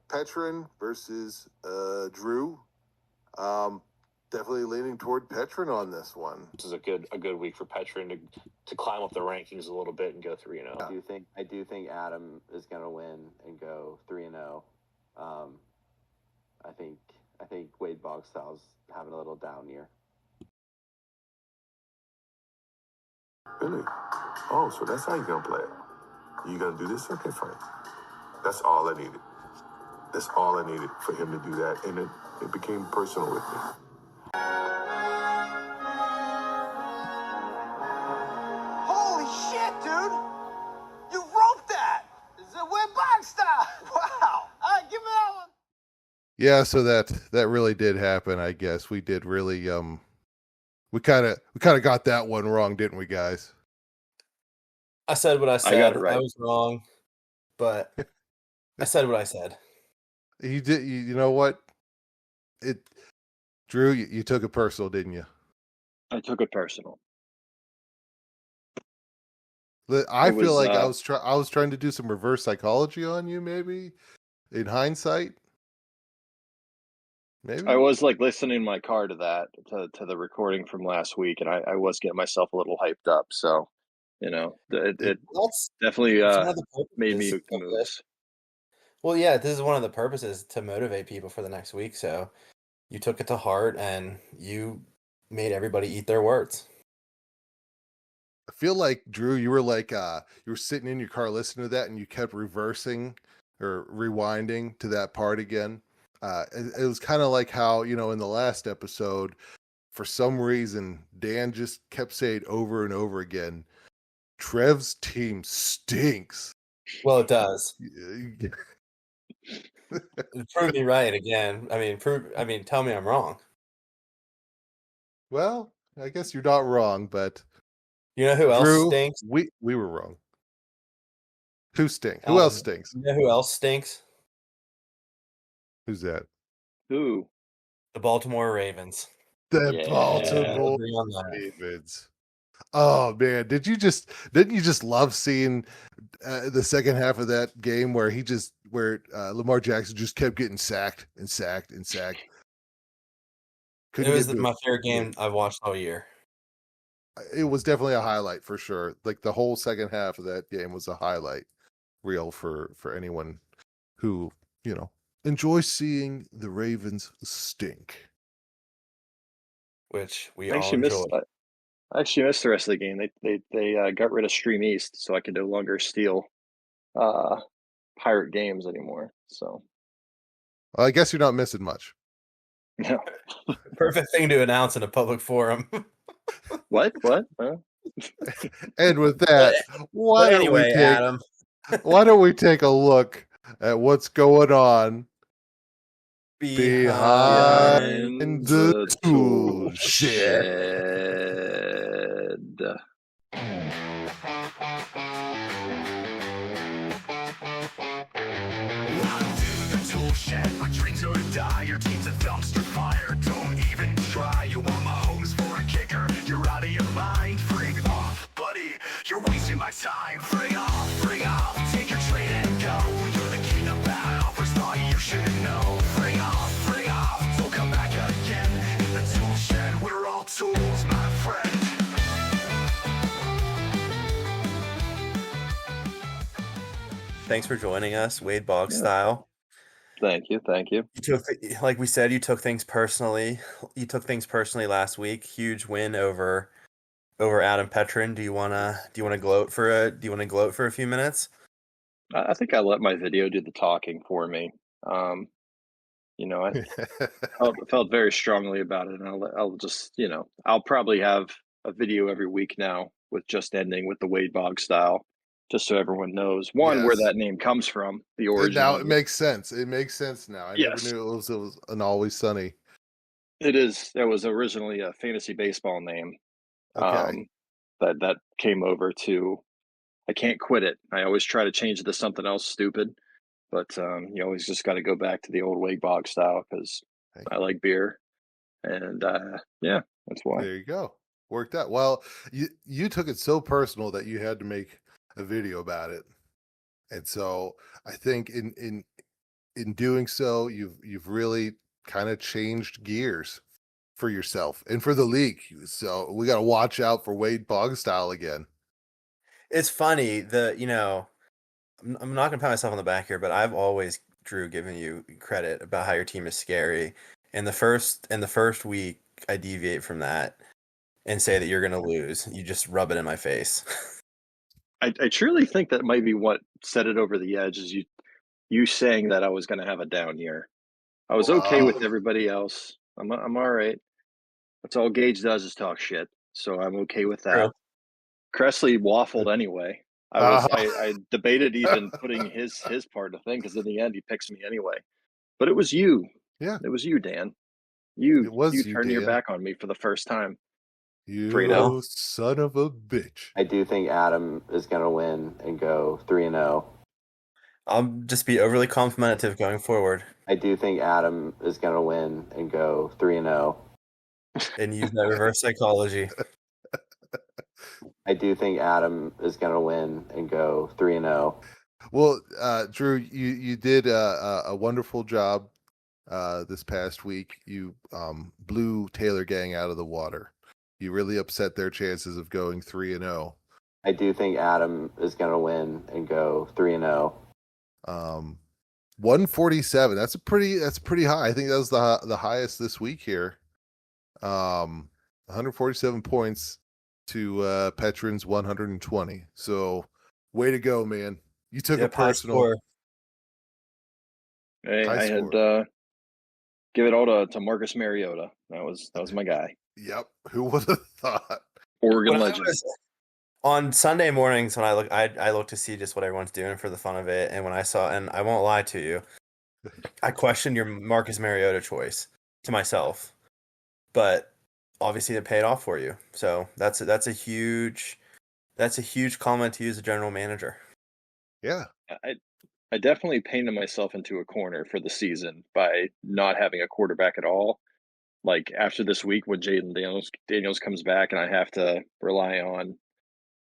Petrin versus Drew. Definitely leaning toward Petrin on this one. This is a good week for Petrin to climb up the rankings a little bit and go 3-0. I do think Adam is going to win and go 3-0. I think Wade Boggs style's having a little down year. Really? Oh, so that's how you're gonna play it. You gonna do this? Okay, fine. That's all I needed. That's all I needed for him to do that, and it became personal with me. Holy shit, dude! You wrote that! It's a Wade Boggs style! Wow! All right, give me that one! Yeah, so that really did happen, I guess. We did really we kind of got that one wrong, didn't we, guys? I said what I said. I got it right. I was wrong, but I said what I said. You did. You know what? Drew, you took it personal, didn't you? I took it personal. I feel like I was trying to do some reverse psychology on you, maybe in hindsight. Maybe I was like listening in my car to the recording from last week, and I was getting myself a little hyped up. So, it definitely made me moves. Well, yeah, this is one of the purposes to motivate people for the next week. So you took it to heart and you made everybody eat their words. I feel like, Drew, you were like you were sitting in your car listening to that, and you kept reversing or rewinding to that part again. It was kind of like how, in the last episode, for some reason, Dan just kept saying over and over again, Trev's team stinks. Well, it does. Prove me right again. I mean, tell me I'm wrong. Well, I guess you're not wrong, but you know who else stinks? We were wrong. Who stinks? Who else stinks? You know who else stinks? Who's that? Who? The Baltimore Ravens. The Baltimore Ravens. Oh man, didn't you just love seeing the second half of that game where Lamar Jackson just kept getting sacked and sacked and sacked? It was my favorite game I've watched all year. It was definitely a highlight for sure. Like the whole second half of that game was a highlight reel for anyone who, enjoys seeing the Ravens stink. Which we all enjoy. I actually missed the rest of the game. They got rid of Stream East, so I could no longer steal pirate games anymore. So, well, I guess you're not missing much. No. Perfect thing to announce in a public forum. What? And with that, why don't we take a look at what's going on behind the tool shed? My dreams are to die. Your team's a dumpster fire. Don't even try. You want my homes for a kicker? You're out of your mind. Bring off, buddy. You're wasting my time. Bring off. Take your trade and go. You're the king of bad offers. Thought you should know. Bring off. Don't come back again. In the tool shed, we're all tools, my friend. Thanks for joining us, Wade Boggs style. Thank you. Like we said, you took things personally. You took things personally last week. Huge win over Adam Petrin. Do you wanna gloat for a few minutes? I think I let my video do the talking for me. I felt very strongly about it, and I'll just I'll probably have a video every week now with just ending with the Wade Boggs style. Just so everyone knows, where that name comes from, the origin. Now it makes sense. It makes sense now. I never knew it was an Always Sunny. It is. It was originally a fantasy baseball name. Okay. That came over to. I can't quit it. I always try to change it to something else stupid, but you always just got to go back to the old Wade Boggs style because I like beer, and that's why. There you go. Worked out. Well, you took it so personal that you had to make a video about it, and so I think in in doing so, you've really kind of changed gears for yourself and for the league. So we got to watch out for Wade Boggs style again. It's funny, I'm not gonna pat myself on the back here, but I've always, Drew, given you credit about how your team is scary. In the first week, I deviate from that and say that you're gonna lose. You just rub it in my face. I truly think that might be what set it over the edge, is you saying that I was going to have a down year. I was okay with everybody else. I'm all right. That's all Gage does is talk shit, so I'm okay with that. True. Cressley waffled anyway. I debated even putting his part of the thing, because in the end he picks me anyway. But it was you. Yeah, It was you, Dan. it was You you, turned your Dan. back on me for the first time. You Fredo. son of a bitch. I do think Adam is going to win and go 3-0. I'll just be overly complimentary going forward I do think Adam is going to win and go 3-0. and use that reverse psychology. I do think Adam is going to win and go 3-0. Well, Drew, you did a wonderful job this past week. You blew Taylor Gang out of the water. You really upset their chances of going 3-0. I do think Adam is going to win and go 3-0. 147. That's pretty high. I think that was the highest this week here. 147 points to Petrin's 120. So way to go, man. You took a personal. Hey, High I had give it all to Marcus Mariota. That was my guy. Yep. Who would have thought? Oregon legend. On Sunday mornings when I look to see just what everyone's doing for the fun of it, and when I saw, and I won't lie to you, I questioned your Marcus Mariota choice to myself, but obviously it paid off for you. So that's a huge compliment to you as a general manager. Yeah. I definitely painted myself into a corner for the season by not having a quarterback at all. Like after this week, when Jaden Daniels comes back, and I have to rely on,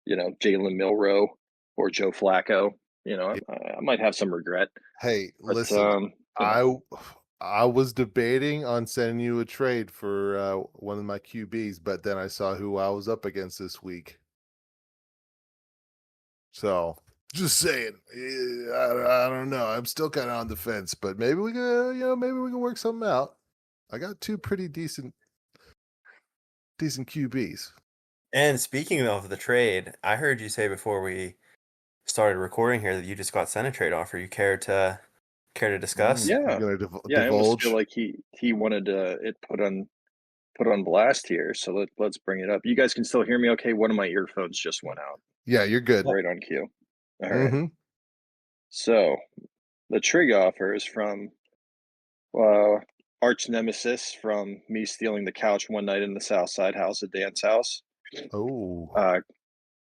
Jalen Milroe or Joe Flacco, I might have some regret. Hey, But, listen, I was debating on sending you a trade for one of my QBs, but then I saw who I was up against this week. So just saying, I don't know. I'm still kind of on the fence, but maybe we can work something out. I got two pretty decent QBs. And speaking of the trade, I heard you say before we started recording here that you just got sent a trade offer. You care to discuss? Yeah. You're gonna I almost divulge. feel like he wanted it put on blast here, so let's bring it up. You guys can still hear me okay? One of my earphones just went out. Yeah, you're good. Right on cue. All right. Mm-hmm. So the trig offer is from arch nemesis from me stealing the couch one night in the South Side house at Dan's house. Oh.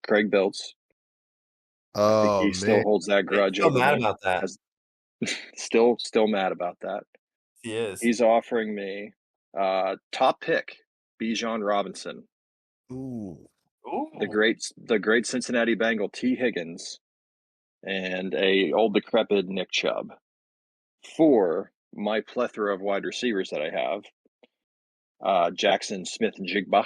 Craig Biltz. I think he still holds that grudge. Still mad about that. Still mad about that. He is. He's offering me top pick Bijan Robinson. Ooh. The great Cincinnati Bengal T. Higgins, and a old decrepit Nick Chubb for my plethora of wide receivers that I have. Jackson Smith-Njigba,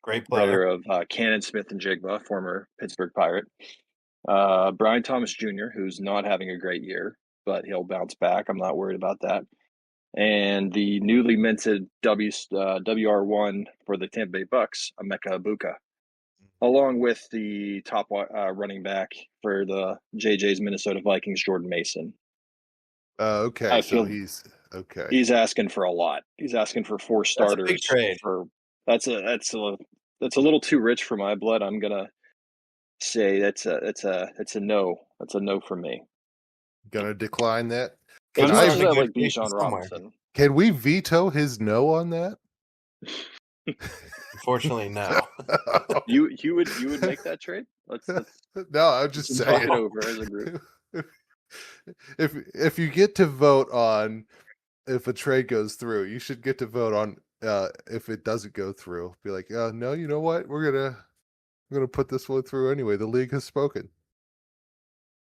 great player, brother of Cannon Smith-Njigba, former Pittsburgh Pirate. Brian Thomas Jr., who's not having a great year, but he'll bounce back. I'm not worried about that. And the newly minted WR1 for the Tampa Bay Bucks, Emeka Ibuka, along with the top running back for the JJ's Minnesota Vikings, Jordan Mason. Okay, so he's okay. He's asking for a lot. He's asking for 4 starters. That's a big trade. That's a little too rich for my blood. I'm gonna say it's a no. That's a no for me. Gonna decline that. Can I like Bijan Robinson? Can we veto his no on that? Unfortunately, no. You would make that trade? Let's no, I'm just saying. Talk it over as a group. If you get to vote on if a trade goes through, you should get to vote on if it doesn't go through. Be like, oh no, you know what? We're gonna put this one through anyway. The league has spoken.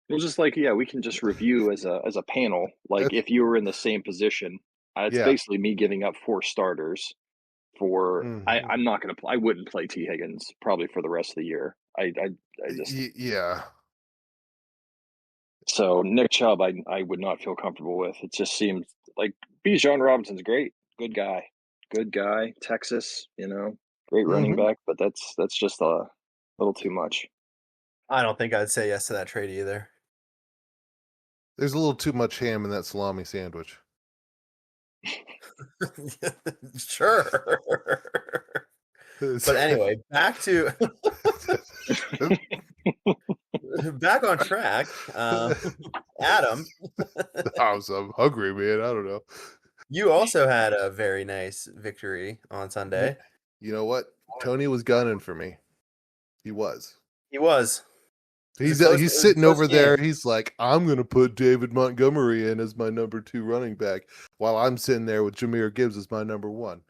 It was just like, yeah, we can just review as a panel. Like if you were in the same position, it's Yeah. basically me giving up 4 starters for. Mhm. I'm not going to. I wouldn't play T Higgins probably for the rest of the year. I just Yeah. so Nick Chubb, I would not feel comfortable with. It just seems like Bijan Robinson's great, good guy, Texas, great running Mhm. back, but that's just a little too much. I don't think I'd say yes to that trade either. There's a little too much ham in that salami sandwich. Sure. But anyway, back on track. Adam, I'm hungry, man. I don't know. you also had a very nice victory on Sunday. You know what? Tony was gunning for me. He was. He was. He's It was a he's close sitting over game. there. He's like, I'm gonna put David Montgomery in as my number 2 running back, while I'm sitting there with Jahmyr Gibbs as my number 1.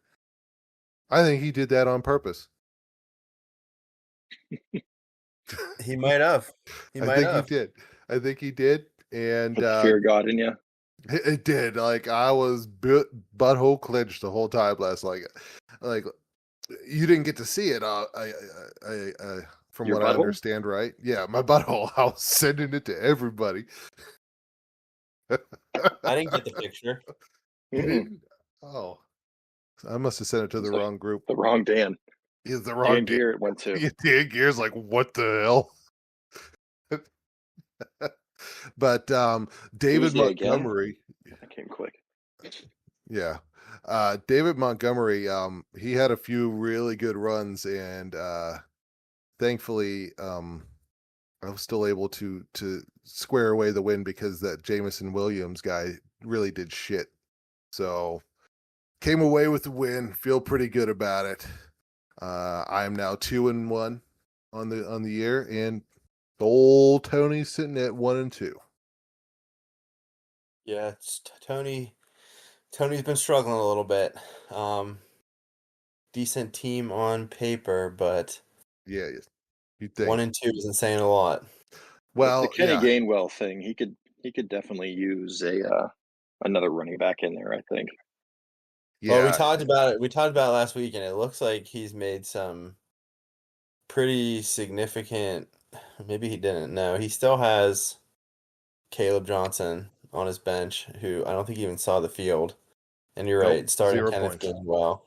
I think he did that on purpose. He might have. He might have. I think he did, and Put the fear of God in you. it did. Like I was butthole clenched the whole time last night. Like you didn't get to see it. From Your what I butthole? understand, right? Yeah, my butthole. I was sending it to everybody. I didn't get the picture. You didn't? Oh, I must have sent it to the wrong group. The wrong Dan. Yeah, the wrong Dan Gear it went to. Yeah, Dan Gear's like, what the hell? But David Tuesday again? Montgomery. That came quick. Yeah. David Montgomery, he had a few really good runs, and thankfully I was still able to square away the win because that Jameson Williams guy really did shit. So came away with the win, feel pretty good about it. I am now 2-1 on the year, and old Tony's sitting at 1-2. Yeah, it's Tony. Tony's been struggling a little bit. Decent team on paper, but Yeah, you'd think. 1-2 isn't saying a lot. Well, the Kenny yeah. Gainwell thing, he could definitely use another running back in there, I think. Yeah. Well, we talked about it. We talked about it last week, and it looks like he's made some pretty significant. Maybe he didn't. No, he still has Caleb Johnson on his bench, who I don't think even saw the field. And you're Nope, right, starting 0 Kenneth points. Gainwell.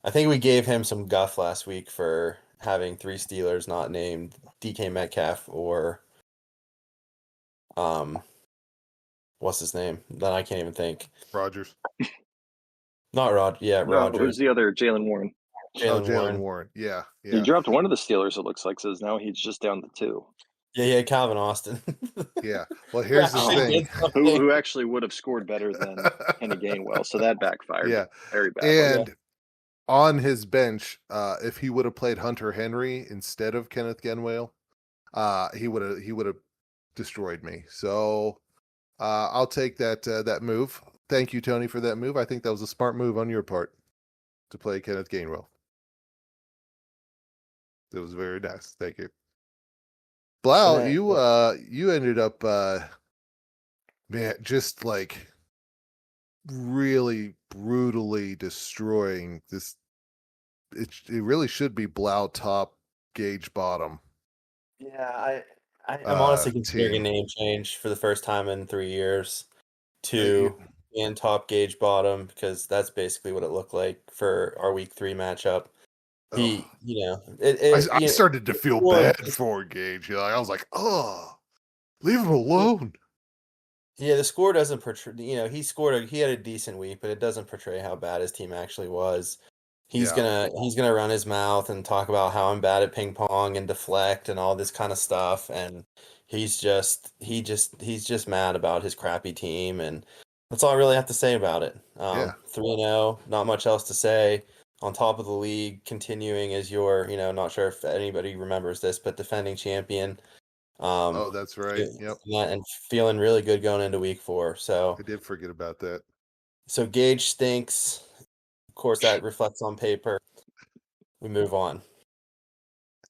I think we gave him some guff last week for having 3 Steelers not named DK Metcalf or what's his name? That I can't even think. Rogers. Not Rod. Yeah, No, Rogers. who's the other? Jalen Warren. Jalen Warren. Yeah. He dropped one of the Steelers, it looks like, so now he's just down to 2. Yeah, Calvin Austin. Yeah. Well, here's the thing. Who actually would have scored better than Kenny Gainwell, so that backfired. Yeah. Very bad. And on his bench, if he would have played Hunter Henry instead of Kenneth Gainwell, he would have destroyed me. So I'll take that move. Thank you, Tony, for that move. I think that was a smart move on your part to play Kenneth Gainwell. It was very nice. Thank you. Blau, you ended up man, just like really brutally destroying this. It really should be Blau top, Gage bottom. Yeah, I'm honestly considering a name change for the first time in 3 years to in top, Gage bottom, because that's basically what it looked like for our week 3 matchup. I started to feel bad for Gage. I was like, oh, leave him alone. Yeah, the score doesn't portray. He had a decent week, but it doesn't portray how bad his team actually was. He's gonna run his mouth and talk about how I'm bad at ping pong and deflect and all this kind of stuff, and he's just mad about his crappy team, and that's all I really have to say about it. 3-0, not much else to say. On top of the league, continuing as your, not sure if anybody remembers this, but defending champion. That's right. Yep. And feeling really good going into week 4. So I did forget about that. So Gage stinks. Of course, that reflects on paper. We move on.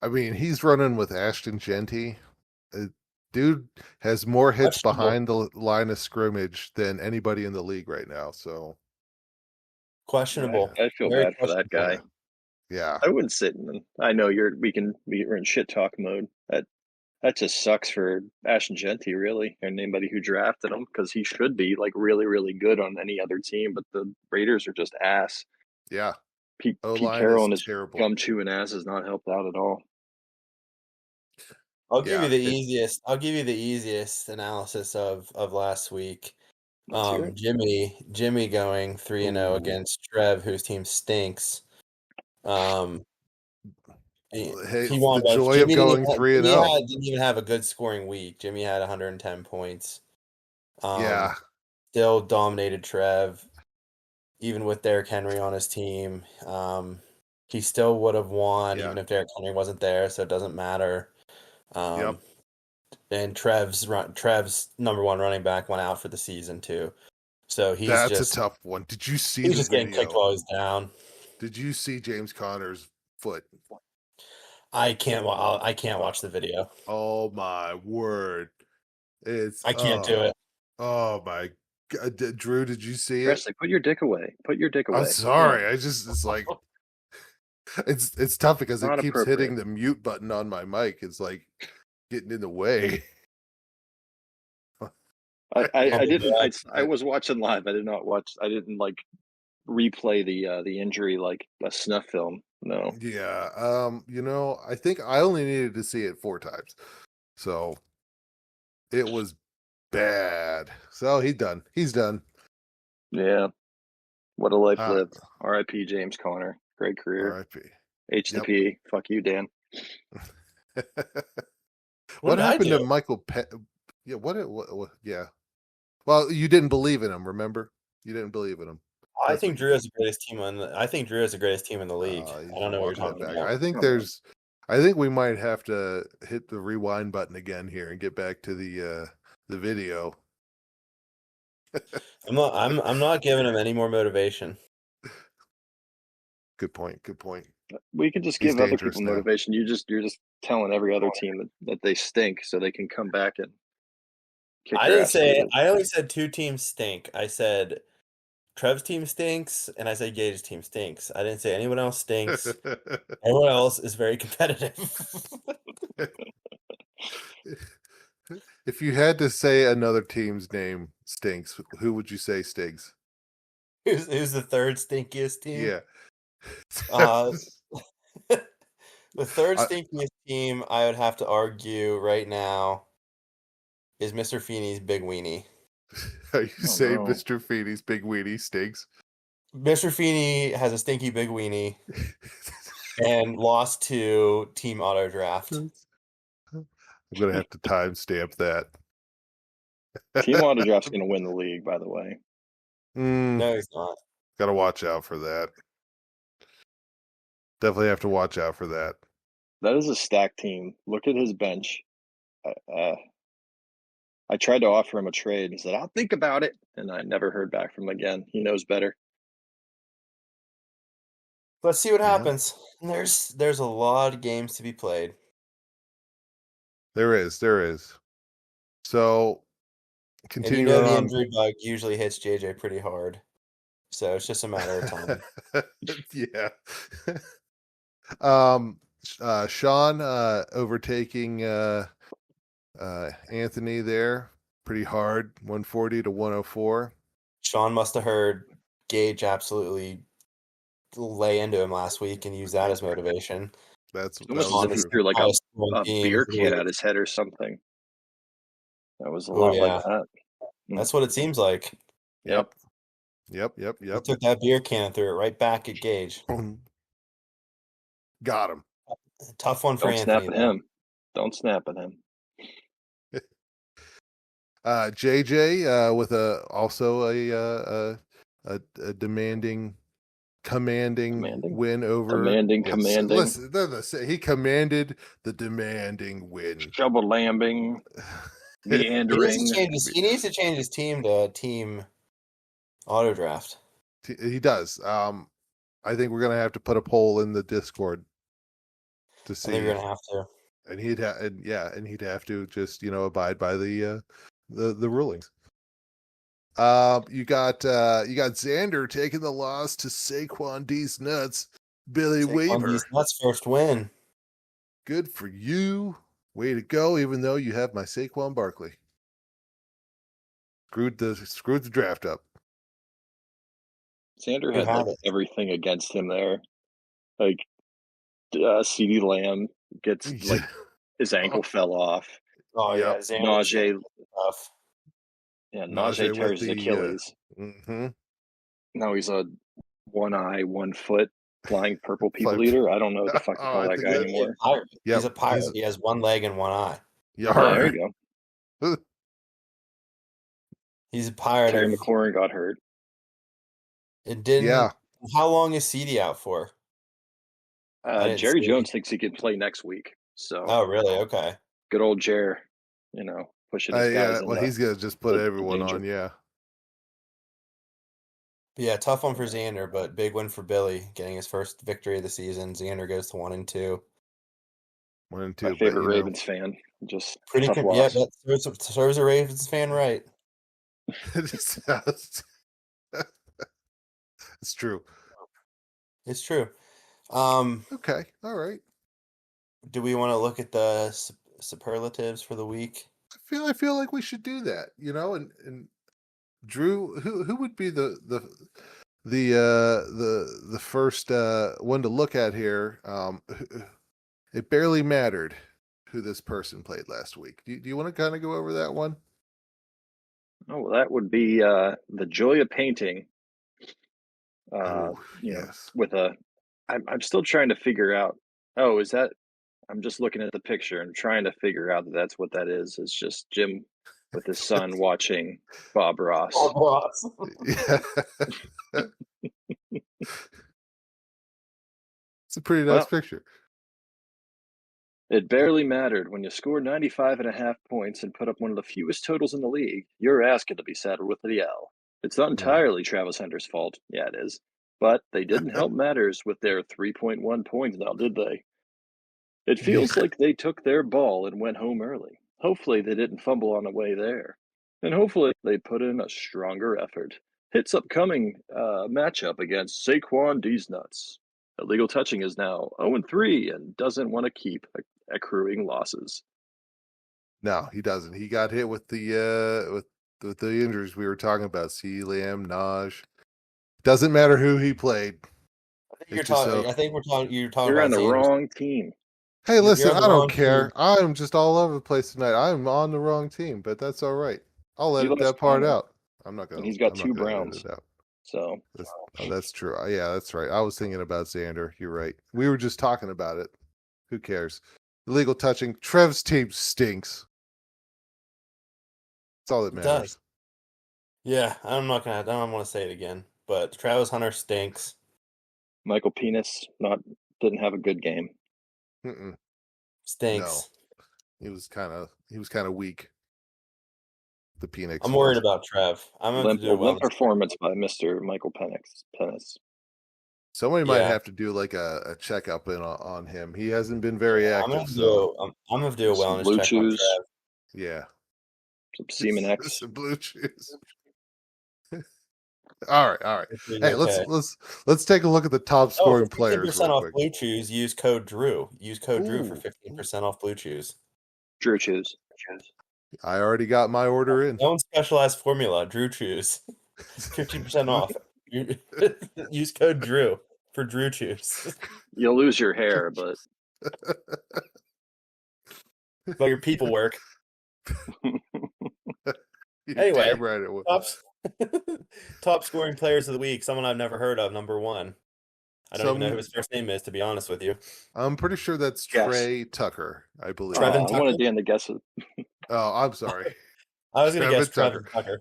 I mean, he's running with Ashton Genty. dude has more hits Questionable. behind the line of scrimmage than anybody in the league right now. So Questionable. I feel Very bad for that questionable. guy. yeah, I wouldn't sit in. I know we're in shit talk mode. That just sucks for Ashton Genty, really, and anybody who drafted him, because he should be like really, really good on any other team. But the Raiders are just ass. yeah. O Pete line Carroll is and his terrible. gum chewing ass has not helped out at all. I'll give Yeah, you the easiest. I'll give you the easiest analysis of last week. Let's hear it. Jimmy going 3-0 Ooh. against Trev, whose team stinks. Hey, He won the both. joy of going 3-0. Didn't even have a good scoring week. Jimmy had 110 points. Yeah, Still dominated Trev, even with Derrick Henry on his team. He still would have won Yeah. even if Derrick Henry wasn't there, so it doesn't matter. Yep. And Trev's number one running back went out for the season too. So That's a tough one. Did you see he's the just getting kicked video? while he's down. Did you see James Conner's foot? I can't watch the video. Oh my word! I can't do it. Oh my God. Drew, did you see it? Presley, put your dick away. Put your dick away. I'm sorry. It's like it's tough because it Not keeps appropriate. hitting the mute button on my mic. It's like getting in the way. I didn't. I was watching live. I did not watch. I didn't like replay the injury like a snuff film. No. Yeah. I think I only needed to see it 4 times. So it was bad. So he's done. He's done. Yeah. What a life lived. R.I.P. James Conner. Great career. R.I.P. H to P. Fuck you, Dan. What did I happened to do? Michael Yeah, what, yeah. Well, you didn't believe in him, remember? You didn't believe in him. I That's think what Drew has the greatest team I think Drew has the greatest team in the league. he's I don't know what you're walking it talking back. about. I think we might have to hit the rewind button again here and get back to the video. I'm not giving him any more motivation. Good point. Good point. We can just He's give other dangerous people now. motivation. You're just telling every other team that they stink so they can come back and kick I your didn't ass say later. I only said 2 teams stink. I said Trev's team stinks, and I said Gage's team stinks. I didn't say anyone else stinks. Everyone else is very competitive. If you had to say another team's name stinks, who would you say stinks? Who's the third stinkiest team? Yeah. The third stinkiest team I would have to argue right now is Mr. Feeney's Big Weenie. Are you saying no. Mr. Feeney's big weenie stinks? Mr. Feeney has a stinky big weenie and lost to Team Auto Draft. I'm gonna have to timestamp that. Team Auto Draft's going to win the league, by the way. No, he's not. Gotta watch out for that. Definitely have to watch out for that. That is a stacked team. Look at his bench. I tried to offer him a trade. He said, "I'll think about it," and I never heard back from him again. He knows better. Let's see what Yeah. happens. There's a lot of games to be played. There is. So And continue the on. injury bug usually hits JJ pretty hard. So it's just a matter of time. Yeah. Sean overtaking Anthony there pretty hard, 140 to 104. Sean must have heard Gage absolutely lay into him last week and use that as motivation. That's Almost that as if was he true. threw like Highest a scoring team beer in the can league. at his head or something. That was a Oh, lot yeah. like that. That's what it seems like. Yep. He took that beer can and threw it right back at Gage. Got him. Tough one for Don't snap Anthony. at him. Don't snap at him. JJ with also a commanding win over. Commanding. Listen, he commanded the demanding win. Shovel lambing, meandering. He needs to change his team to Team Auto Draft. He does. I think we're gonna have to put a poll in the Discord to see. I think we're gonna have to. and he'd have to just abide by the rulings. You got Xander taking the loss to Saquon D's nuts. Billy Weaver. D's nuts first win. Good for you. Way to go, even though you have my Saquon Barkley. Screwed the draft up. Xander Who had had like it? everything against him there. Like CeeDee Lamb gets like his ankle fell off. Oh Yep. yeah, Xander Najee, tough. yeah, Najee Najee tears with his the, Achilles. Now he's a 1 eye, 1 foot flying purple people eater. I don't know what the fuck to call I that think guy that- anymore. Pirate. Yep, He's a pirate. He has 1 leg and 1 eye. Yeah, there you go. He's a pirate. Terry McLaurin got hurt. It didn't. Yeah. How long is CD out for? didn't Jerry see. Jones thinks he could play next week. So Oh, really? Okay. good old Jer, pushing his guys in. Well, he's gonna just put the everyone danger. on. Yeah. Yeah, tough one for Xander, but big win for Billy, getting his first victory of the season. Xander goes to 1-2. 1-2. My favorite Ravens fan. Just Pretty tough yeah, loss. that serves a Ravens fan right. It's true. It's true. Okay. All right. Do we want to look at the superlatives for the week? I feel like we should do that. And Drew, who would be the first one to look at here? It barely mattered who this person played last week. Do you want to kind of go over that one? Oh, well, that would be the joy of painting. Yes. With I'm still trying to figure out. Oh, is that? I'm just looking at the picture and trying to figure out that that's what that is. It's just Jim with his son watching Bob Ross. Bob Ross. Yeah. It's a pretty nice picture. It barely mattered when you scored 95.5 points and put up one of the fewest totals in the league. You're asking to be saddled with the L. It's not entirely Travis Hunter's fault. Yeah, it is. But they didn't help matters with their 3.1 points now, did they? It feels like they took their ball and went home early. Hopefully they didn't fumble on the way there. And hopefully they put in a stronger effort. Hits upcoming matchup against Saquon D's nuts. Illegal touching is now 0-3 and doesn't want to keep accruing losses. No, he doesn't. He got hit with the with the injuries we were talking about. CeeDee Lamb, Naj. Doesn't matter who he played. I think you're talking You're about on the Xander's. wrong team. Hey, listen, on the I don't wrong care. team. I'm just all over the place tonight. I'm on the wrong team, but that's all right. I'll edit that part out. I'm not gonna. And he's got I'm not 2 gonna Browns. edit it out. So that's true. Yeah, that's right. I was thinking about Xander. You're right. We were just talking about it. Who cares? Illegal touching. Trev's team stinks. That's all that It matters. does. Yeah, I don't want to say it again, but Travis Hunter stinks. Michael Penis didn't have a good game. Stinks. No. He was kind of weak. The Penix. I'm worried about Trev. I'm going to do limp performance by Mr. Michael Penix. Somebody might have to do like a checkup on him. He hasn't been very active. I'm going to do a wellness blue check chews. on Trev. Yeah. Some Semen X. Some blue chews. All right. Hey, let's take a look at the top scoring players. 15% off Blue Chews. Use code Drew. Use code Drew for 15% off Blue Chews. Drew Chews. I already got my order in. No specialized formula. Drew Chews. 15% off. Use code Drew for Drew Chews. You'll lose your hair, but your people work. Anyway, top scoring players of the week. Someone I've never heard of. Number 1. I don't even know who his first name is, to be honest with you. I'm pretty sure that's Trey Tucker, I believe. I wanted Dan to guess it. Oh, I'm sorry. I was going to guess Trevin Tucker.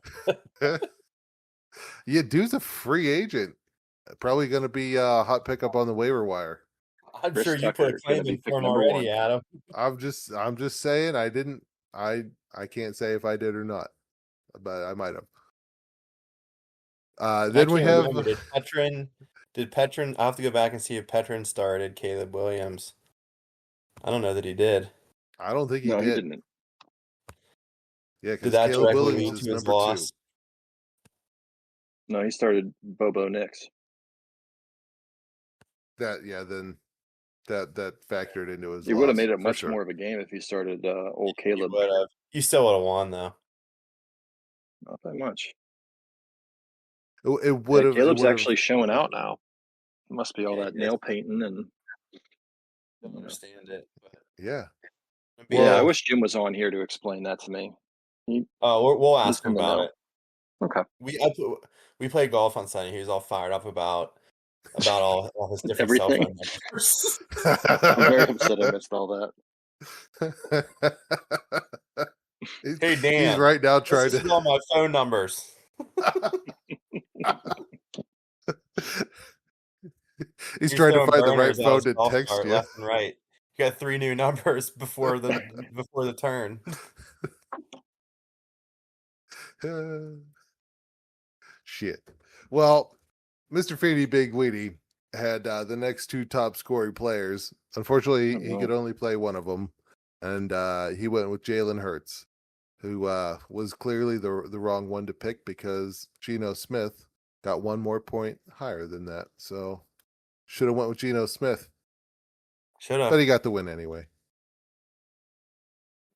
Yeah, dude's a free agent. Probably going to be a hot pickup on the waiver wire. I'm sure you put a claim in for him already, Adam. I'm just saying. I can't say if I did or not, but I might have. Then we have Did Petrin? I'll have to go back and see if Petrin started. Caleb Williams. I don't know that he did. I don't think he No, did. he didn't. Yeah, Did because that Caleb directly Williams lead is to his number loss? 2. No, he started Bobo Nix. Then that factored into his It would have loss made it for much sure. more of a game if he started old You Caleb. would have. You still would have won though. Not that much. It would have. Caleb's actually showing out now. It must be all Yeah, that he nail painting and. Don't understand it. But Yeah. Yeah, I Well- wish Jim was on here to explain that to me. we'll He's ask him in the about know. it. Okay. We played golf on Sunday. He was all fired up about all his different Everything. cell phone numbers. I'm very upset I missed all that. Hey Dan, he's right now trying this is to. all my phone numbers. He's You're trying to throwing find the right burners at phone his to golf text cart you. left and right. You got 3 new numbers before the turn. Shit. Well, Mr. Feeney Big Weedy had the next 2 top scoring players. Unfortunately, he could only play one of them, and he went with Jalen Hurts, who was clearly the wrong one to pick because Geno Smith got 1 more point higher than that. So should have went with Geno Smith, Should have. but he got the win anyway.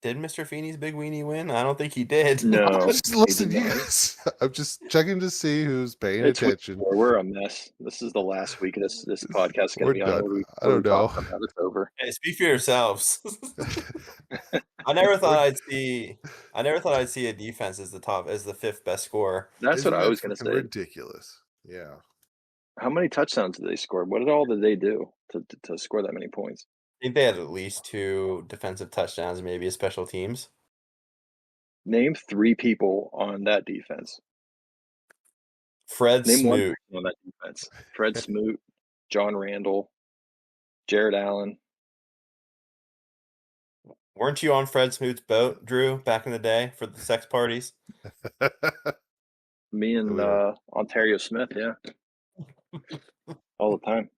Did Mr. Feeney's Big Weenie win? I don't think he did. No. Just listen, he you did not. guys. I'm just checking to see who's paying It's attention. we're a mess. This is the last week of this podcast is going We're to be on. done. What I don't know. It's over. Hey, speak for yourselves. I never thought I'd see a defense as the 5th best scorer. That's Isn't what I that was going to freaking say. ridiculous. Yeah. How many touchdowns did they score? What did they do to score that many points? I think they had at least 2 defensive touchdowns, maybe a special teams. Name 3 people on that defense. Fred Name one Smoot. person on that defense. Fred Smoot, John Randall, Jared Allen. Weren't you on Fred Smoot's boat, Drew, back in the day for the sex parties? Me and We were. Ontario Smith, yeah. All the time.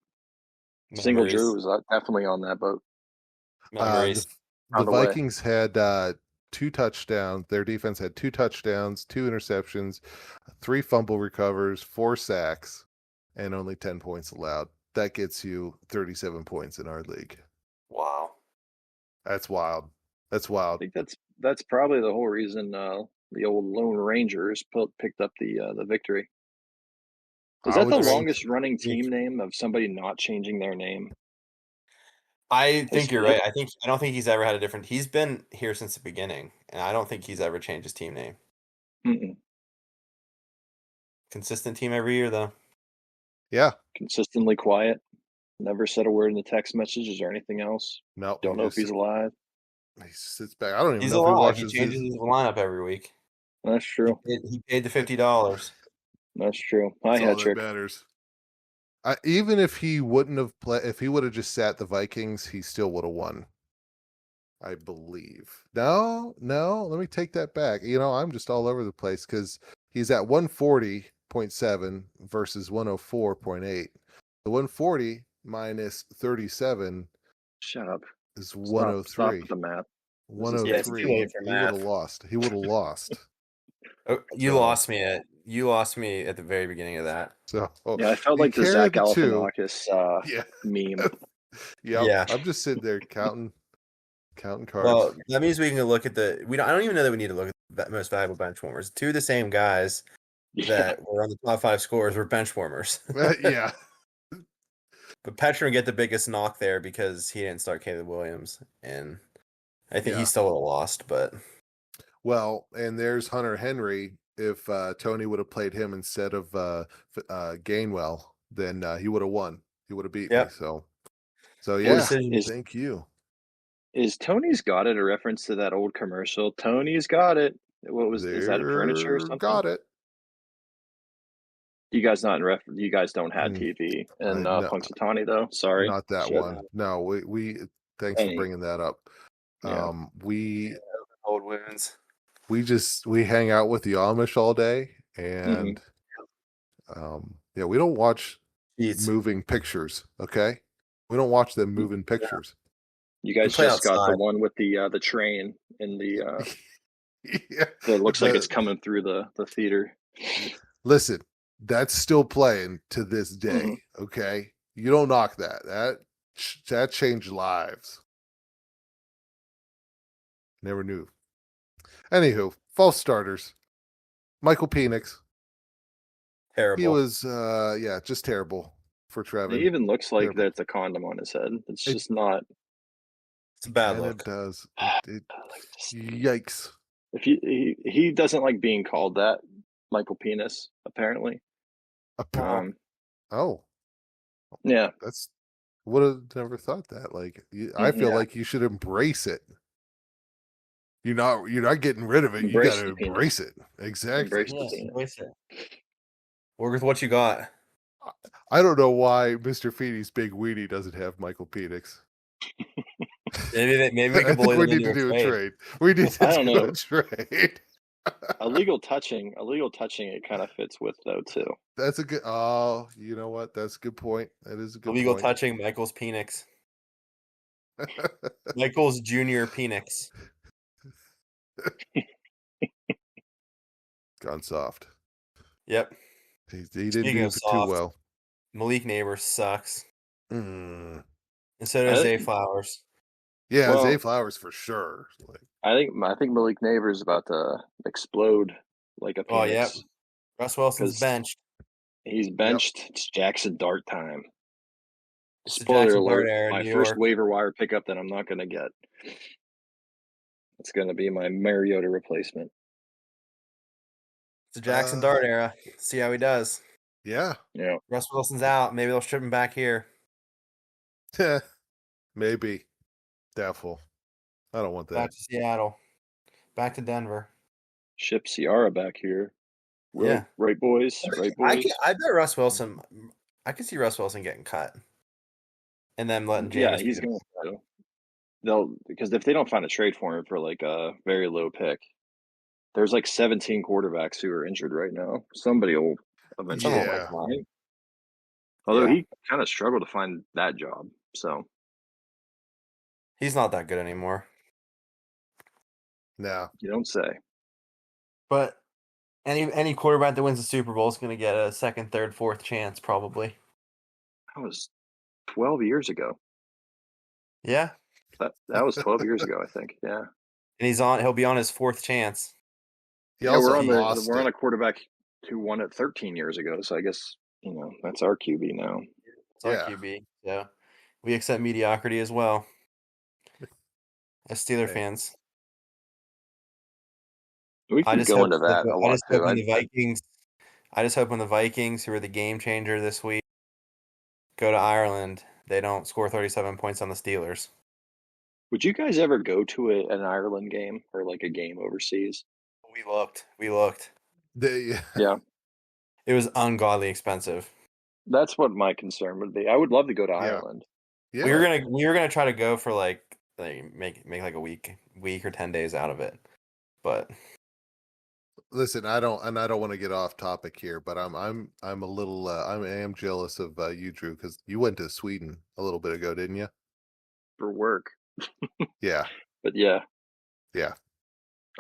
Single Memories. Drew was definitely on that boat. Memories. The Found a way. Vikings had 2 touchdowns. Their defense had 2 touchdowns, 2 interceptions, 3 fumble recovers, 4 sacks, and only 10 points allowed. That gets you 37 points in our league. Wow. That's wild. That's I wild. think that's probably the whole reason the old Lone Rangers picked up the victory. Is I that the would think- longest running team name of somebody not changing their name? I think you're Smith? right. I don't think he's ever had a different. He's been here since the beginning, and I don't think he's ever changed his team name. Mm-mm. Consistent team every year, though. Yeah. Consistently quiet. Never said a word in the text messages or anything else. No. Don't know if he's alive. He sits back. I don't even He's know if he alive. He watches changes his lineup every week. That's true. He paid the $50. That's true. Hi, That's all that Hetrick. matters. Even if he wouldn't have played, if he would have just sat the Vikings, he still would have won. I believe. No, let me take that back. I'm just all over the place because he's at 140.7 versus 104.8. The 140 minus 37 Shut up. is Stop 103. with the math. 103. Yeah, it's too late for He would have math. lost. He would have lost. Oh, you So- lost me at the very beginning of that. So Yeah, I felt you like the carry Zach the two. Galifianakis Yeah. meme. Yeah. I'm just sitting there counting cards. Well, that means we can look at I don't even know that we need to look at the most valuable bench warmers. 2 of the same guys that were on the top 5 scorers were bench warmers. Yeah. But Petra would get the biggest knock there because he didn't start Caleb Williams, and I think Yeah. he still would have lost. But Well, and there's Hunter Henry. If Tony would have played him instead of Gainwell, then he would have won. He would have beat Yep. me. So yeah. Is- Thank you. Is Tony's Got It a reference to that old commercial? Tony's Got It. Is that a furniture or There, something? Got it. You guys you guys don't have Mm. TV and No. Punxsutawney though. Sorry, Not that Shit. one. No, we thanks for Hey. bringing that up. Yeah. We old wounds. we hang out with the Amish all day, Mm-hmm. and we don't watch Jeez. moving pictures. Okay, we don't watch them moving pictures. You guys play just got the outside. one with the train in the Yeah. that looks like The- it's coming through the theater. Listen, that's still playing to this day. Mhm. Okay, you don't knock that. That changed lives. Never knew. Anywho, false starters. Michael Penix. Terrible. He was just terrible for It Trevin. even looks like Terrible. that's a condom on his head. It's It- just not. It's a bad And look. it does. I like to see it. Yikes. If he doesn't like being called that, Michael Penis, apparently. Oh, Yeah, that's would have never thought that. Like, I feel Yeah. like you should embrace it. You're not getting rid of it. Embrace You got the to penis. embrace it. Exactly. Embrace the Yes, penis. embrace it. Work with what you got. I don't know why Mr. Feeney's big weenie doesn't have Michael Penix. Maybe we I can think bully we them need to into do a a trade. trade. We need to I don't do know. a trade. Illegal touching. It kind of fits with though too. That's a good. Oh, you know what? That's a good point. That is a good Illegal point. touching Michael's Penix. Michael's Junior Penix. Gone soft. Yep. He didn't Speaking do of too soft, well. Malik Neighbors sucks. Mm. And so does I Zay think- Flowers. Yeah, Well- Zay Flowers for sure. Like, I think Malik Neighbors is about to explode like a Oh, penis. yep. Russ Wilson's 'Cause- benched. He's benched. It's Jackson Dart time. It's the Spoiler Jackson Dart alert, era in my New first York. waiver wire pickup that I'm not going to get. It's going to be my Mariota replacement. It's the Jackson Uh, Dart era. See how he does. yeah. Yeah. Russ Wilson's out. Maybe they'll strip him back here. Maybe. Doubtful. I don't want Back that. to Seattle. Back to Denver. Ship Ciara back here. Right, Yeah. right, boys. Right, boys. I bet Russ Wilson. I could see Russ Wilson getting cut, and then letting James. Yeah, he's going to. Because if they don't find a trade for him for like a very low pick, there's like 17 quarterbacks who are injured right now. Somebody will eventually Yeah. like line. Although Yeah. he kind of struggled to find that job. So He's not that good anymore. No. you don't say. But any quarterback that wins the Super Bowl is going to get a second, third, fourth chance, probably. That was 12 years ago. Yeah, That was 12 years ago, I think. Yeah. and he'll be on his fourth chance. He Yeah, also we're on lost we're on it. a quarterback who won it 13 years ago. So I guess that's our QB now. It's our Yeah. QB, so we accept mediocrity as well. As Steeler Hey. fans, We I could just go hope into that a lot too. when the Vikings. I just hope when the Vikings, who are the game changer this week, go to Ireland, they don't score 37 points on the Steelers. Would you guys ever go to an Ireland game or like a game overseas? We looked. Yeah, It was ungodly expensive. that's what my concern would be. I would love to go to Ireland. Yeah. We were gonna try to go for like make like a week or 10 days out of it, but Listen, I don't want to get off topic here, but I'm a little I am jealous of you, Drew, because you went to Sweden a little bit ago, didn't you? For work. Yeah. But yeah. Yeah.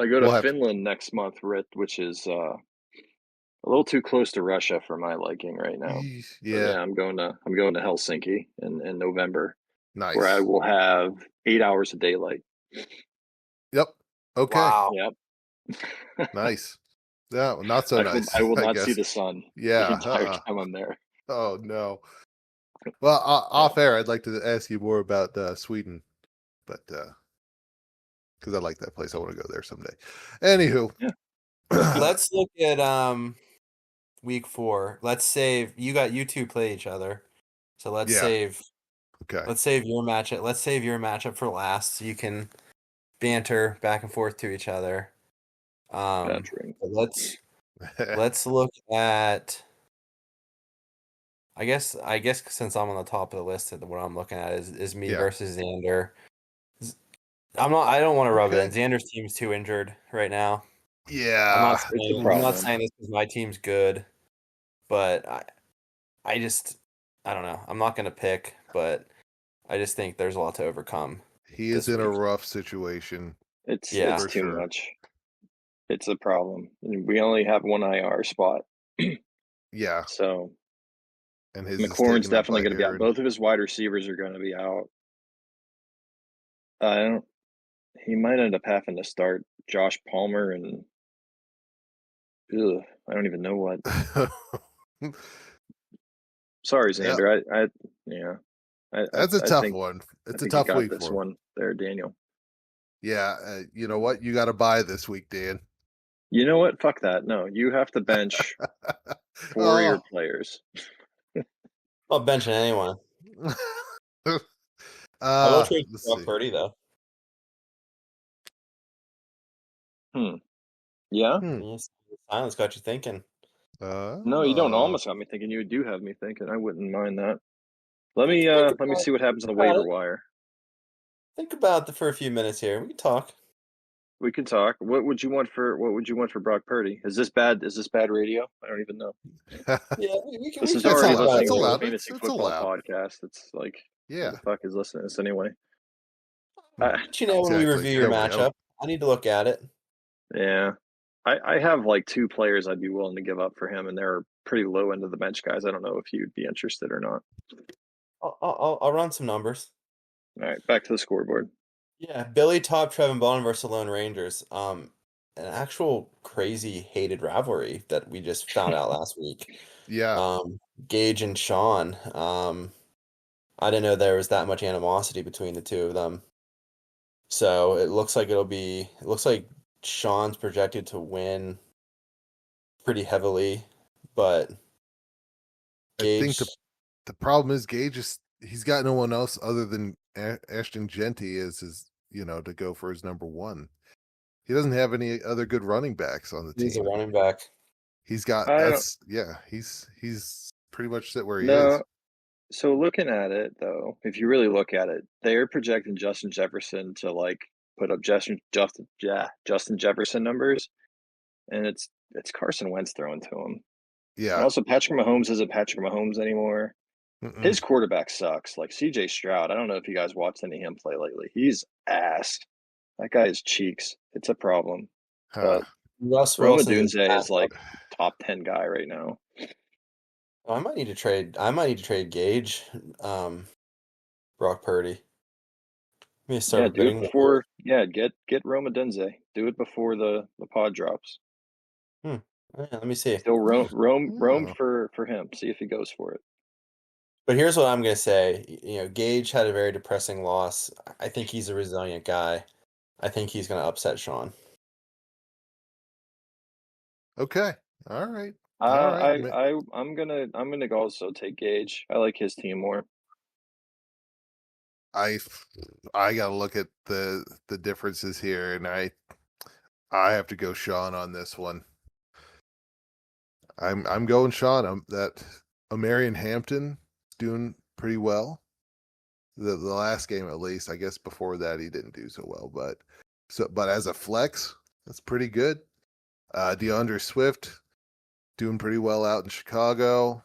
I go to We'll have- Finland next month, which is a little too close to Russia for my liking right now. But Yeah. I'm going to Helsinki in November, Nice. where I will have 8 hours of daylight. Yep. Okay. wow. Yep. Nice. Yeah, not so nice. I will not see guess. the sun Yeah. the entire time I'm there. Oh no. Well, off air, I'd like to ask you more about Sweden, but because I like that place, I want to go there someday. Anywho, Let's look at week 4. Let's save you two play each other. So let's Yeah. save okay. let's save your matchup. Let's save your matchup for last so you can banter back and forth to each other. Bantering. But let's look at I guess since I'm on the top of the list, what I'm looking at is me Yeah. versus Xander. I don't want to rub it in. Okay. Xander's team's too injured right now. Yeah. It's a I'm problem. not saying this because my team's good, but I don't know. I'm not gonna pick, but I just think there's a lot to overcome. He is this in a week. rough situation. It's Yeah. it's For too sure. much. It's a problem. And we only have one IR spot, Yeah, so and his is McLaurin's taken up definitely by going to be out. Aaron. Both of his wide receivers are going to be out. I don't. He might end up having to start Josh Palmer and. Ugh, I don't even know what. Sorry, Yeah, Xander. Yeah. that's a I tough think one. I It's a think you tough got week this for him. one there, Daniel. Yeah, you know what? You got to buy this week, Dan. You know what? Fuck that. No, you have to bench 4 of your Oh. players. Not benching anyone. I will trade Let's Brock see. Purdy though. Yeah. Yes, silence got you thinking. No, you don't. Oh. Almost got me thinking. You do have me thinking. I wouldn't mind that. Let Think me about see what happens on the about waiver it. wire. Think about it for a few minutes here. We can talk. We can talk. What would you want for Brock Purdy? Is this bad? Is this bad radio? I don't even know. Yeah, we can This we is can It's already talk allowed. about listening It's it to a later. allowed. fantasy It's football allowed. podcast. It's like, who Yeah, the fuck is listening to this anyway? I'll let you know when we exactly. review your There we go. matchup. I need to look at it. Yeah. I have like 2 players I'd be willing to give up for him, and they're pretty low end of the bench guys. I don't know if you'd be interested or not. I'll run some numbers. All right, back to the scoreboard. Yeah, Billy Top, Trevin Bond versus the Lone Rangers. An actual crazy hated rivalry that we just found out last week. Yeah, Gage and Sean. I didn't know there was that much animosity between the two of them. So it looks like Sean's projected to win pretty heavily, but I think Gage, the problem is Gage he's got no one else other than Ashton Genty as his to go for his number one. He doesn't have any other good running backs on the he's a team. running back. He's got I don't he's pretty much sit where he is. know. So looking at it though, if you really look at it, they're projecting Justin Jefferson to like put up Justin Jefferson numbers, and it's Carson Wentz throwing to him. And Yeah. also Patrick Mahomes isn't Patrick Mahomes anymore. Mm-mm. His quarterback sucks. Like CJ Stroud. I don't know if you guys watched any of him play lately. He's ass. That guy is cheeks. It's a problem. Huh. But Russ Roma Wilson is Dunze bad. is like top 10 guy right now. Oh, I might need to trade Gage, Brock Purdy. Let me start Yeah, do it bidding. before. Yeah, get Roma Dunze. Do it before the pod drops. Yeah, let me see. Still roam Oh. for him. See if he goes for it. But here's what I'm gonna say. Gage had a very depressing loss. I think he's a resilient guy. I think he's gonna upset Sean. Okay. All right. I'm gonna also take Gage. I like his team more. I gotta look at the differences here, and I have to go Sean on this one. I'm going Sean. That Marion Hampton doing pretty well. The last game at least. I guess before that he didn't do so well, but as a flex, that's pretty good. DeAndre Swift doing pretty well out in Chicago.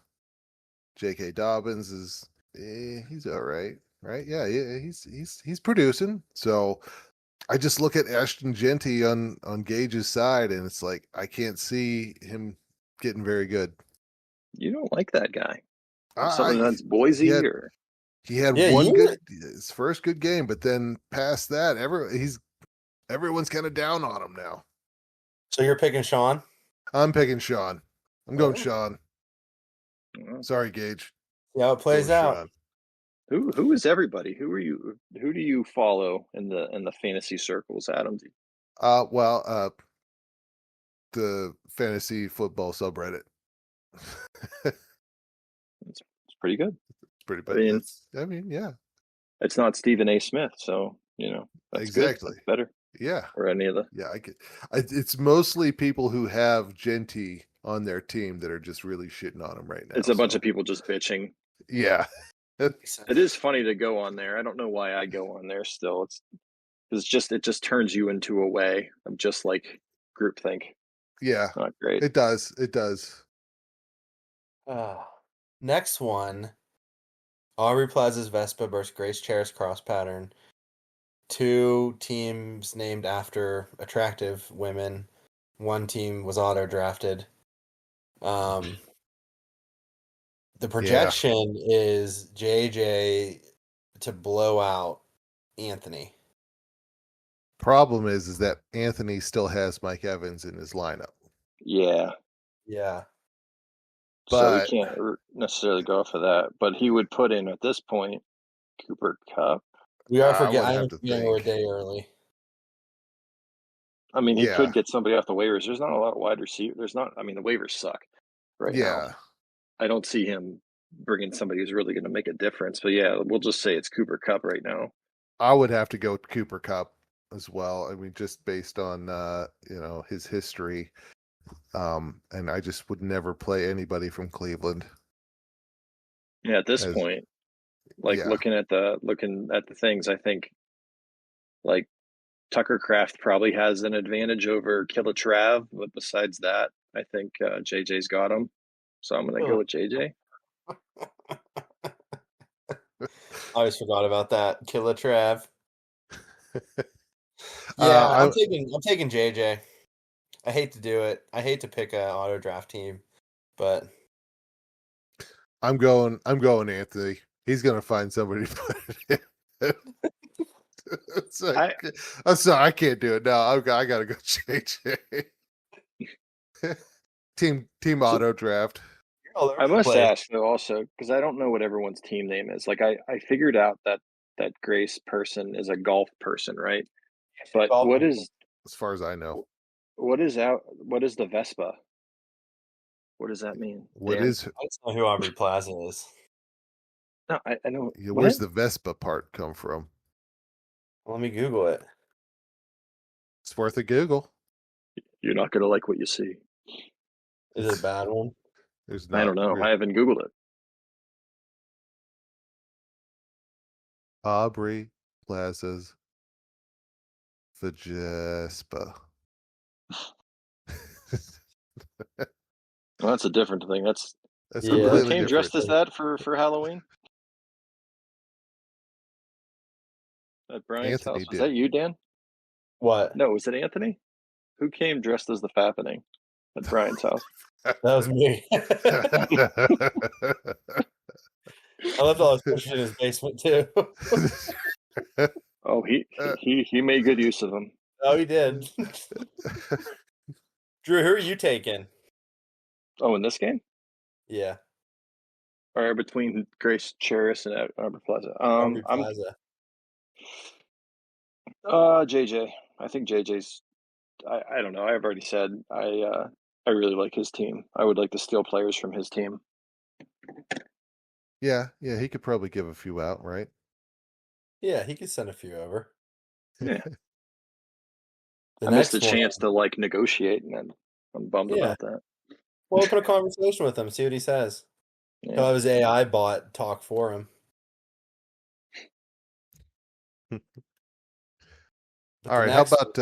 J.K. Dobbins is he's all right, right? Yeah, he's producing. So I just look at Ashton Genty on Gage's side, and it's like I can't see him getting very good. You don't like that guy. I Something that's Boise or he had Yeah, one good his first good game, but then past that, everyone's kind of down on him now. So you're picking Sean? I'm picking Sean. I'm going Oh. Sean. Sorry, Gage. Yeah, it plays Going out. Sean. who is everybody? Who do you follow in the fantasy circles, Adam? The fantasy football subreddit. It's pretty good. It's pretty I bad. mean- Yeah, It's not Stephen A. Smith, so that's good. exactly. That's better. Yeah, Or any of the yeah. It's mostly people who have Genty on their team that are just really shitting on him right now. It's a bunch of people just bitching. Yeah. It is funny to go on there. I don't know why I go on there still. It just turns you into a way of just like groupthink. Yeah, Not great. it does. It does. Next one, Aubrey Plaza's Vespa versus Grace Chair's Cross Pattern. 2 teams named after attractive women. 1 team was auto drafted. The projection is JJ to blow out Anthony. Problem is that Anthony still has Mike Evans in his lineup. Yeah. Yeah. So he But can't necessarily go off of that. But he would put in at this point Cooper Cup. We are I would forgetting. have I'm to forgetting we're a think. day early. I mean, he Yeah. could get somebody off the waivers. There's not a lot of wide receiver. There's not. I mean, the waivers suck right Yeah. now. I don't see him bringing somebody who's really going to make a difference. But yeah, we'll just say it's Cooper Cup right now. I would have to go with Cooper Cup as well. I mean, just based on his history. And I just would never play anybody from Cleveland. Yeah, at this point, like yeah. looking at the things, I think like Tucker Craft probably has an advantage over Killa Trav, but besides that, I think JJ's got him. So I'm going to go with JJ. I always forgot about that. Killa Trav. Yeah, I'm taking JJ. I hate to do it. I hate to pick an auto draft team, but I'm going Anthony. He's gonna find somebody to put it in. I'm sorry, I can't do it. No, I gotta go JJ. team auto draft. I must ask though also, because I don't know what everyone's team name is. Like I figured out that Grace person is a golf person, right? But what is, as far as I know, what is the Vespa? What does that mean? What Dan? is? I don't know who Aubrey Plaza is. No, I know. Yeah, where's the Vespa part come from? Let me Google it. It's worth a Google. You're not gonna like what you see. Is it a bad one? There's I don't know. really. I haven't Googled it. Aubrey Plaza's Vespa. Well, that's a different thing. That's completely who came different. dressed as that for Halloween? At Brian's Anthony house. Was did. that you, Dan? What? No, was it Anthony? Who came dressed as the Fappening at Brian's house? That was me. I left all his pictures in his basement too. Oh, he made good use of them. Oh, he did. Drew, who are you taking? Oh, in this game? Yeah. Or between Grace Cheris and Aubrey Plaza. Aubrey Plaza. JJ. I think JJ's. I don't know. I've already said I really like his team. I would like to steal players from his team. Yeah, he could probably give a few out, right? Yeah, he could send a few over. Yeah. I missed the chance to like negotiate, and I'm bummed about that. Well, open a conversation with him, see what he says. Yeah. He'll have his AI bot talk for him. All right, how about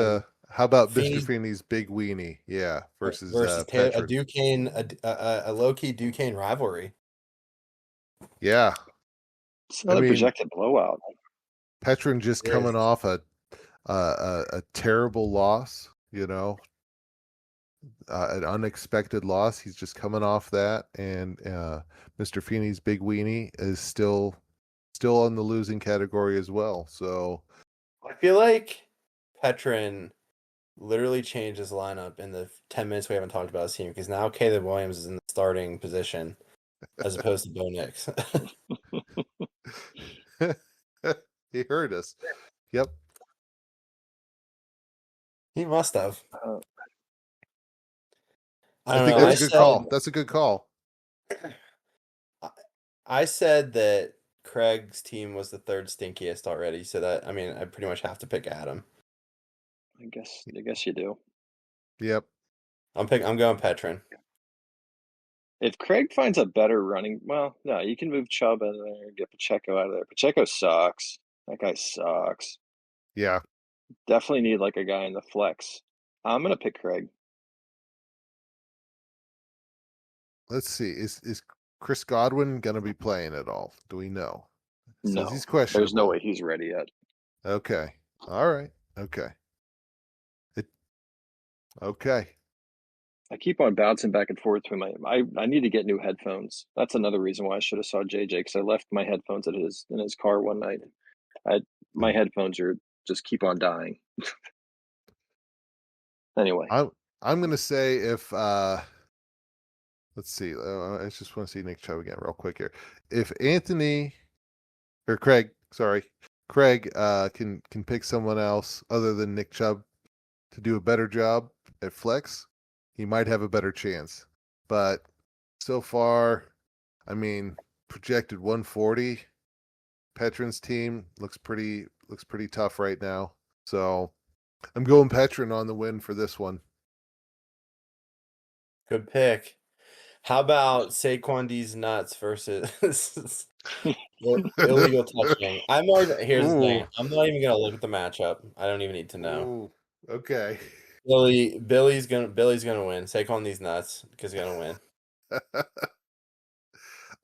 Mr. Feeney's big weenie? Yeah, versus a Duquesne, a low-key Duquesne rivalry. Yeah, it's another projected blowout. Petrin just coming off a terrible loss, an unexpected loss. He's just coming off that, and Mr. Feeney's big weenie is still in the losing category as well. So I feel like Petrin literally changed his lineup in the 10 minutes we haven't talked about his team, because now Caleb Williams is in the starting position as opposed to Bo Nix. He heard us. Yep. He must have. I think that's a good call. That's a good call. I said that Craig's team was the third stinkiest already, so that, I pretty much have to pick Adam. I guess you do. Yep. I'm going Petrin. If Craig finds a better running, well, no, you can move Chubb in there and get Pacheco out of there. Pacheco sucks. That guy sucks. Yeah. Definitely need like a guy in the flex. I'm gonna pick Craig. Let's see. Is Chris Godwin gonna be playing at all? Do we know? No, he's questionable. there's no way he's ready yet. Okay. All right. Okay. Okay. I keep on bouncing back and forth between I need to get new headphones. That's another reason why I should have saw JJ, because I left my headphones in his car one night. My headphones are just keep on dying. Anyway, I'm gonna say if let's see. I just want to see Nick Chubb again real quick here. If Anthony or Craig, sorry, Craig can pick someone else other than Nick Chubb to do a better job at flex, he might have a better chance. But so far, I mean, projected 140. Petron's team looks pretty tough right now. So I'm going Petron on the win for this one. Good pick. How about Saquon D's nuts versus illegal touching? Here's the thing. I'm not even gonna look at the matchup. I don't even need to know. Ooh, okay. Billy's gonna win. Saquon D's nuts because he's gonna win.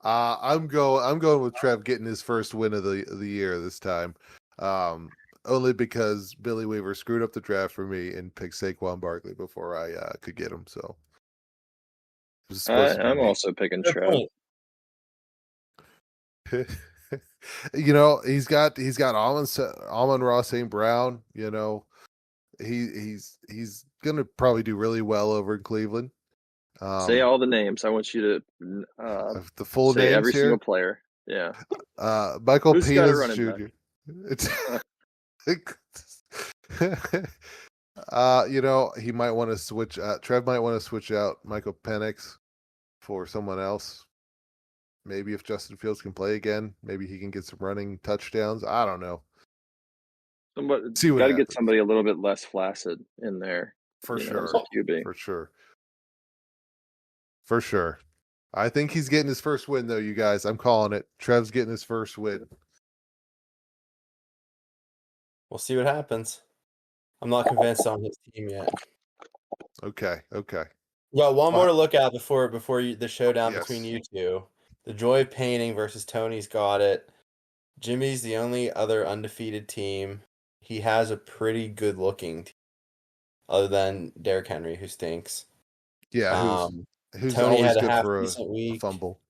I'm going with Trev getting his first win of the year this time. Only because Billy Weaver screwed up the draft for me and picked Saquon Barkley before I could get him. So it was supposed to be I'm me. also picking Good Trev. point. He's got Amon Ross St. Brown. He's gonna probably do really well over in Cleveland. Say all the names. I want you to The full say names every here. single player. Yeah. Michael Who's got a Pinas running Jr. back? It's he might want to switch. Trev might want to switch out Michael Penix for someone else. Maybe if Justin Fields can play again, maybe he can get some running touchdowns. I don't know. See what Got to happens. get somebody a little bit less flaccid in there. For sure. As a QB. For sure. For sure. I think he's getting his first win, though, you guys. I'm calling it. Trev's getting his first win. We'll see what happens. I'm not convinced on his team yet. Okay. Well, one more to look at before the showdown Yes. between you two. The Joy of Painting versus Tony's got it. Jimmy's the only other undefeated team. He has a pretty good looking team, other than Derrick Henry, who stinks. Yeah, who's Tony always had a good half for decent a week. fumble.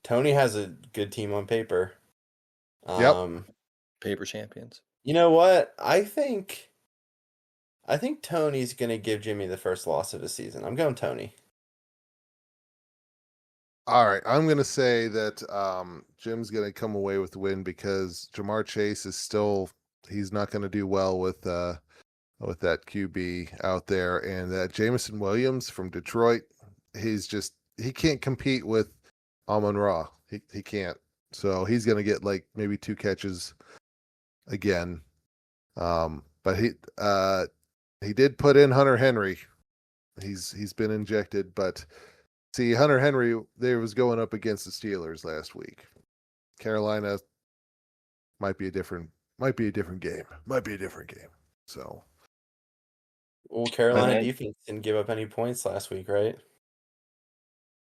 Tony has a good team on paper. Yep. Paper champions. You know what? I think Tony's gonna give Jimmy the first loss of the season. I'm going Tony. All right, I'm gonna say that Jim's gonna come away with the win because Jamar Chase is he's not gonna do well with that QB out there, and that Jameson Williams from Detroit, he can't compete with Amon Ra. He can't. So he's gonna get like maybe 2 catches again. But he did put in Hunter Henry. He's been injected, but see, Hunter Henry there was going up against the Steelers last week. Carolina might be a different game. So, Well, Carolina Okay. defense didn't give up any points last week, right?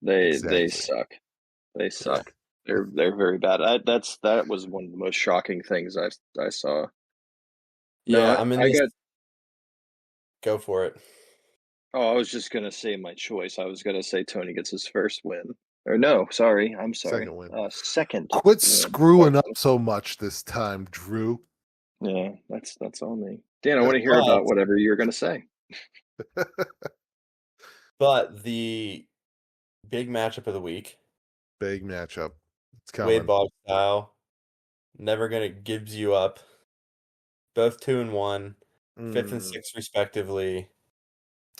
They Exactly. suck. They suck. They're very bad. That was one of the most shocking things I saw. Yeah, No, Go for it. I was just gonna say my choice. I was gonna say Tony gets his first win. Or no, sorry, I'm sorry. Second win. Second. Quit win. screwing up so much this time, Drew. Yeah, that's all me. Dan, I want to hear about whatever you're gonna say. But the big matchup of the week, Big matchup. It's coming. Wade Boggs style, never gonna gives you up. Both 2-1, 5th and 6th respectively.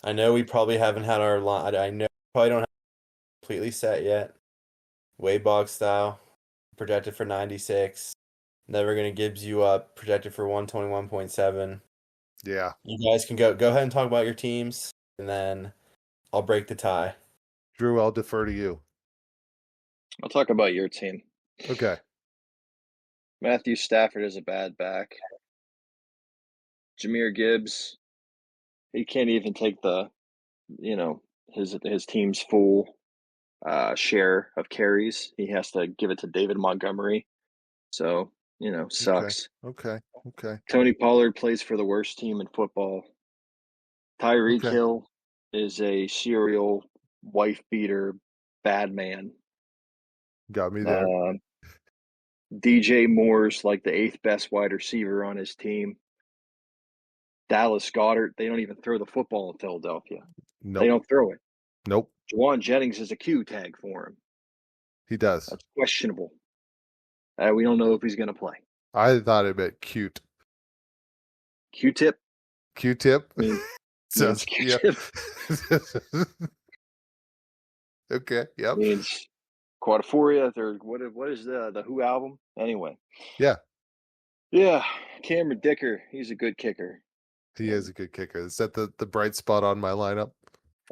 I know we probably haven't had our line. I know we probably don't have it completely set yet. Wade Boggs style, projected for 96. Never gonna gives you up, projected for 121.7. Yeah. You guys can go ahead and talk about your teams, and then I'll break the tie. Drew, I'll defer to you. I'll talk about your team. Okay. Matthew Stafford is a bad back. Jahmyr Gibbs, he can't even take his team's full share of carries. He has to give it to David Montgomery. So sucks. Okay. Tony Pollard plays for the worst team in football. Tyreek Okay. Hill is a serial wife beater, bad man. Got me there. DJ Moore's like the 8th best wide receiver on his team. Dallas Goedert, they don't even throw the football in Philadelphia. Nope. They don't throw it. Nope. Juwan Jennings is a Q tag for him. He does. That's questionable. We don't know if he's going to play. I thought it meant cute. Q-tip. Q-tip. I mean, Sounds Q-tip. Okay. Yep. Means Quadriphoria. Or what is the Who album? Anyway. Yeah. Yeah. Cameron Dicker. He's a good kicker. He is a good kicker. Is that the bright spot on my lineup?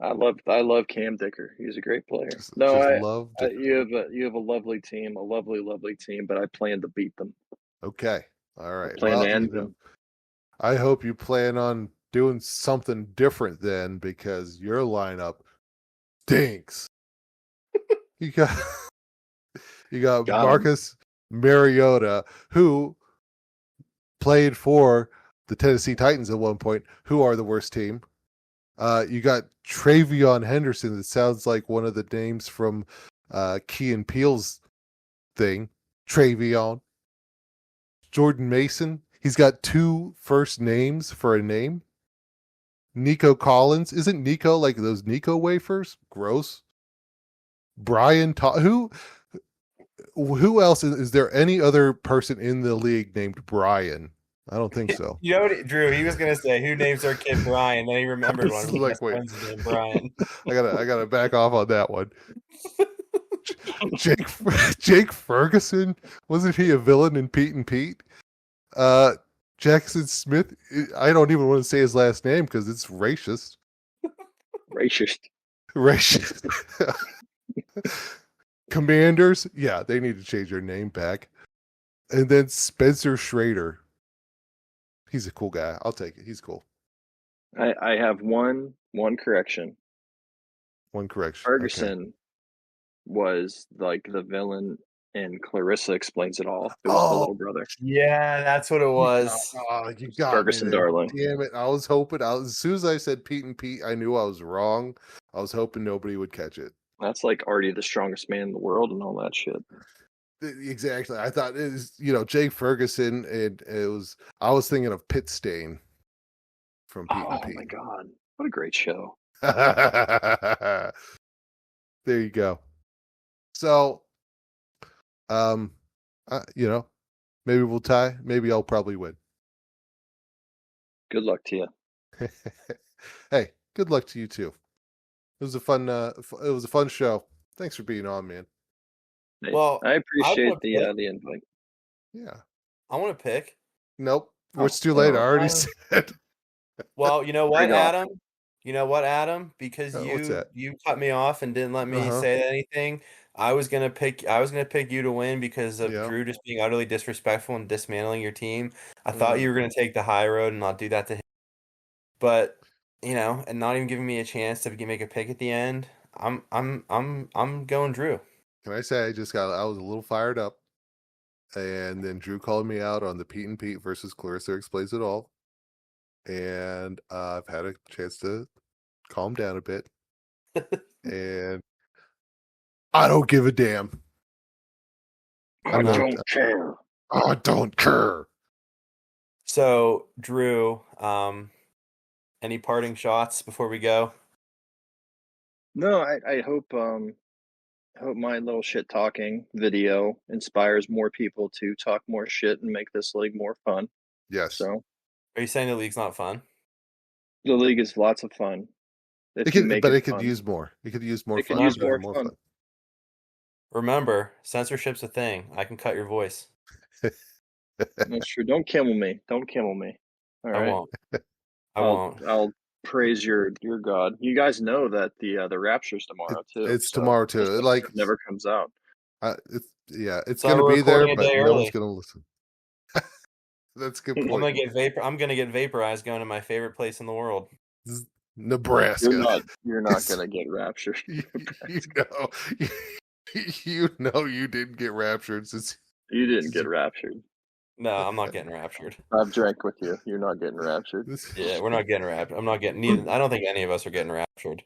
I love Cam Dicker. He's a great player. You have a lovely team, a lovely team, but I plan to beat them. Okay. All right. Plan to end them. I hope you plan on doing something different then, because your lineup stinks. you got Got Marcus Mariota, who played for the Tennessee Titans at one point, who are the worst team. You got Travion Henderson. That sounds like one of the names from Key and Peele's thing. Travion. Jordan Mason. He's got 2 first names for a name. Nico Collins. Isn't Nico like those Nico wafers? Gross. Brian who else is there any other person in the league named Brian? I don't think so. You know what, Drew? He was gonna say, "Who names their kid Brian?" Then he remembered one. He Like, wait. named Brian. I gotta back off on that one. Jake Ferguson, wasn't he a villain in Pete and Pete? Jackson Smith. I don't even want to say his last name because it's racist. Racist. Commanders. Yeah, they need to change their name back. And then Spencer Schrader. He's a cool guy. I'll take it. He's cool. I have one correction. One correction. Ferguson was like the villain in Clarissa Explains It All. It was the little brother. Yeah, that's what it was. You got Ferguson, me there. darling. Damn it. I was hoping. As soon as I said Pete and Pete, I knew I was wrong. I was hoping nobody would catch it. That's like Artie, the strongest man in the world, and all that shit. Exactly. I thought it was, Jake Ferguson, and I was thinking of Pit Stain from Pete and Pete. Oh my God. What a great show. There you go. So, maybe we'll tie. Maybe I'll probably win. Good luck to you. Hey, good luck to you too. It was a fun show. Thanks for being on, man. Well, I appreciate the invite. Yeah. I want to pick. Nope. It's too late. I already said. Well, you know what, Adam? Because you cut me off and didn't let me say anything. I was gonna pick you to win because of Drew just being utterly disrespectful and dismantling your team. I thought you were gonna take the high road and not do that to him. But and not even giving me a chance to make a pick at the end. I'm going Drew. Can I say I was a little fired up, and then Drew called me out on the Pete and Pete versus Clarissa Explains It All, and I've had a chance to calm down a bit, and I don't give a damn. I don't care. I don't care. So, Drew, any parting shots before we go? No, I hope my little shit talking video inspires more people to talk more shit and make this league more fun. Yes. So, are you saying the league's not fun? The league is lots of fun. It could use more. It could use more fun. Use more fun. Remember, censorship's a thing. I can cut your voice. That's true. Don't kill me. All right. I won't. I'll praise your God. You guys know that the rapture's tomorrow too. It's tomorrow too. It never comes out. It's going to be there, but no one's going to listen. That's a good point. I'm going to get vaporized going to my favorite place in the world. Nebraska. You're not going to get raptured. You didn't get raptured since you didn't get raptured. No, I'm not getting raptured. I've drank with you. You're not getting raptured. Yeah, we're not getting raptured. I'm not getting neither. I don't think any of us are getting raptured.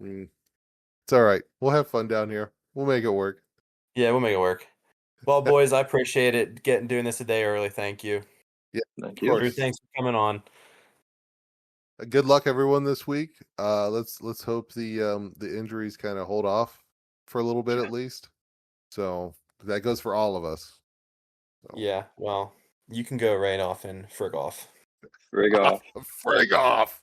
Mm. It's all right. We'll have fun down here. We'll make it work. Yeah, we'll make it work. Well, boys, I appreciate it. Doing this a day early. Thank you. Thank Of you. course. Drew, thanks for coming on. Good luck everyone this week. Let's hope the injuries kind of hold off for a little bit at least. So that goes for all of us. So. Yeah, well, you can go right off and frig off. Rig off. Frig off.